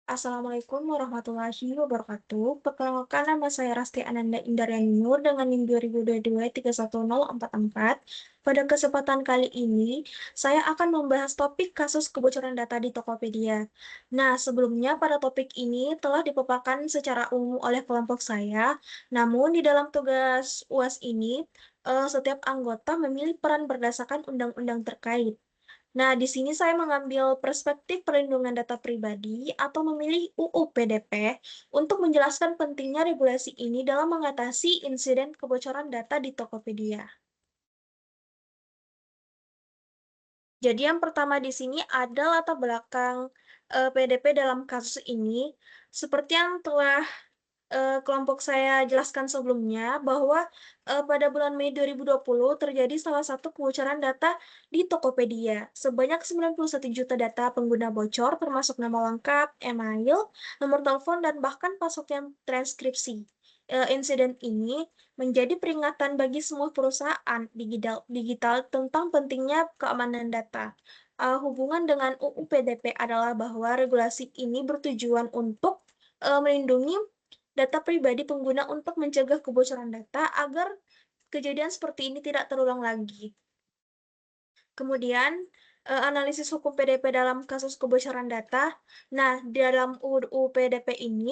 Assalamualaikum warahmatullahi wabarakatuh. Perkenalkan nama saya Rasti Ananda Indaryani Nur dengan NIM 2022-31044. Pada kesempatan kali ini, saya akan membahas topik kasus kebocoran data di Tokopedia. Nah, sebelumnya pada topik ini telah dipaparkan secara umum oleh kelompok saya, namun di dalam tugas UAS ini, setiap anggota memilih peran berdasarkan undang-undang terkait. Nah, di sini saya mengambil perspektif perlindungan data pribadi atau memilih UU PDP untuk menjelaskan pentingnya regulasi ini dalam mengatasi insiden kebocoran data di Tokopedia. Jadi yang pertama di sini ada latar belakang PDP dalam kasus ini. Seperti yang telah kelompok saya jelaskan sebelumnya bahwa pada bulan Mei 2020 terjadi salah satu kebocoran data di Tokopedia. Sebanyak 91 juta data pengguna bocor termasuk nama lengkap, email, nomor telepon, dan bahkan password yang transkripsi. Insiden ini menjadi peringatan bagi semua perusahaan digital tentang pentingnya keamanan data. Hubungan dengan UU PDP adalah bahwa regulasi ini bertujuan untuk melindungi data pribadi pengguna untuk mencegah kebocoran data agar kejadian seperti ini tidak terulang lagi. Kemudian, analisis hukum PDP dalam kasus kebocoran data. Nah, di dalam UU PDP ini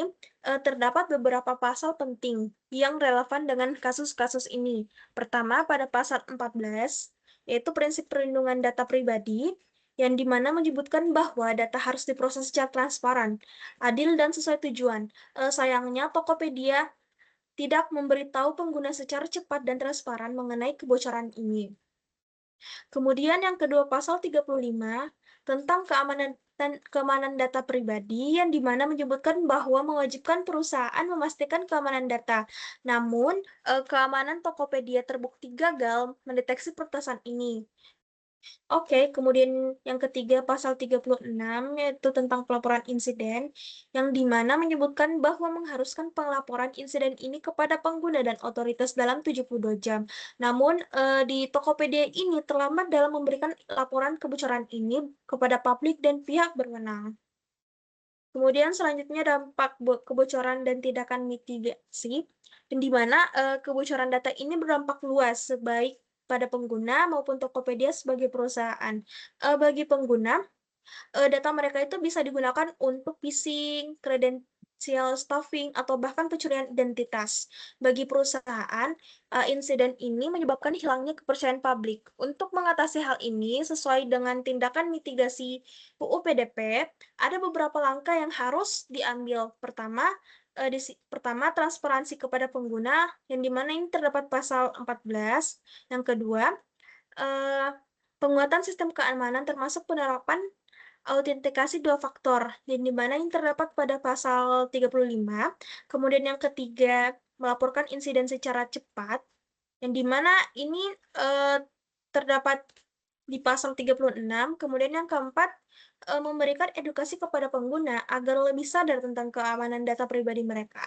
terdapat beberapa pasal penting yang relevan dengan kasus-kasus ini. Pertama, pada pasal 14, yaitu prinsip perlindungan data pribadi, yang dimana menyebutkan bahwa data harus diproses secara transparan, adil, dan sesuai tujuan. Sayangnya, Tokopedia tidak memberitahu pengguna secara cepat dan transparan mengenai kebocoran ini. Kemudian yang kedua pasal 35 tentang keamanan data pribadi yang dimana menyebutkan bahwa mewajibkan perusahaan memastikan keamanan data. Namun, keamanan Tokopedia terbukti gagal mendeteksi peretasan ini. Oke, kemudian yang ketiga pasal 36 yaitu tentang pelaporan insiden yang dimana menyebutkan bahwa mengharuskan pelaporan insiden ini kepada pengguna dan otoritas dalam 72 jam. Namun di Tokopedia ini terlambat dalam memberikan laporan kebocoran ini kepada publik dan pihak berwenang. Kemudian selanjutnya dampak kebocoran dan tindakan mitigasi, dan di mana kebocoran data ini berdampak luas, baik pada pengguna maupun Tokopedia sebagai perusahaan. Bagi pengguna, data mereka itu bisa digunakan untuk phishing, kredensial stuffing, atau bahkan pencurian identitas. Bagi perusahaan, insiden ini menyebabkan hilangnya kepercayaan publik. Untuk mengatasi hal ini, sesuai dengan tindakan mitigasi UU PDP, ada beberapa langkah yang harus diambil. Pertama, transparansi kepada pengguna, yang dimana ini terdapat pasal 14. Yang kedua, eh, penguatan sistem keamanan termasuk penerapan autentikasi dua faktor, yang dimana ini terdapat pada pasal 35. Kemudian yang ketiga, melaporkan insiden secara cepat, yang dimana ini eh, terdapat di pasal 36. Kemudian yang keempat, memberikan edukasi kepada pengguna agar lebih sadar tentang keamanan data pribadi mereka.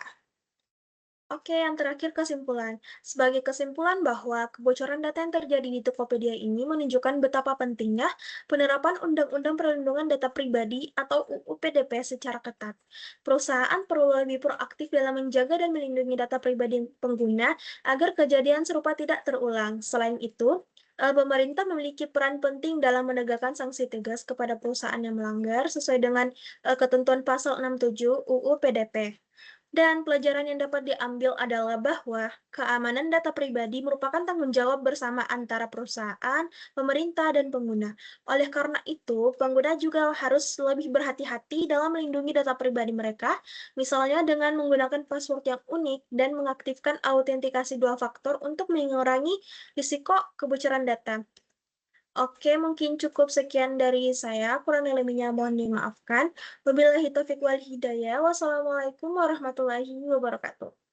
Oke, yang terakhir kesimpulan. Sebagai kesimpulan bahwa kebocoran data yang terjadi di Tokopedia ini menunjukkan betapa pentingnya penerapan Undang-Undang Perlindungan Data Pribadi atau UU PDP secara ketat. Perusahaan perlu lebih proaktif dalam menjaga dan melindungi data pribadi pengguna agar kejadian serupa tidak terulang. Selain itu, pemerintah memiliki peran penting dalam menegakkan sanksi tegas kepada perusahaan yang melanggar sesuai dengan ketentuan pasal 67 UU PDP. Dan pelajaran yang dapat diambil adalah bahwa keamanan data pribadi merupakan tanggung jawab bersama antara perusahaan, pemerintah, dan pengguna. Oleh karena itu, pengguna juga harus lebih berhati-hati dalam melindungi data pribadi mereka, misalnya dengan menggunakan password yang unik dan mengaktifkan autentikasi dua faktor untuk mengurangi risiko kebocoran data. Oke, mungkin cukup sekian dari saya. Kurang lebihnya mohon dimaafkan. Wabillahi taufiq wal hidayah. Wassalamualaikum warahmatullahi wabarakatuh.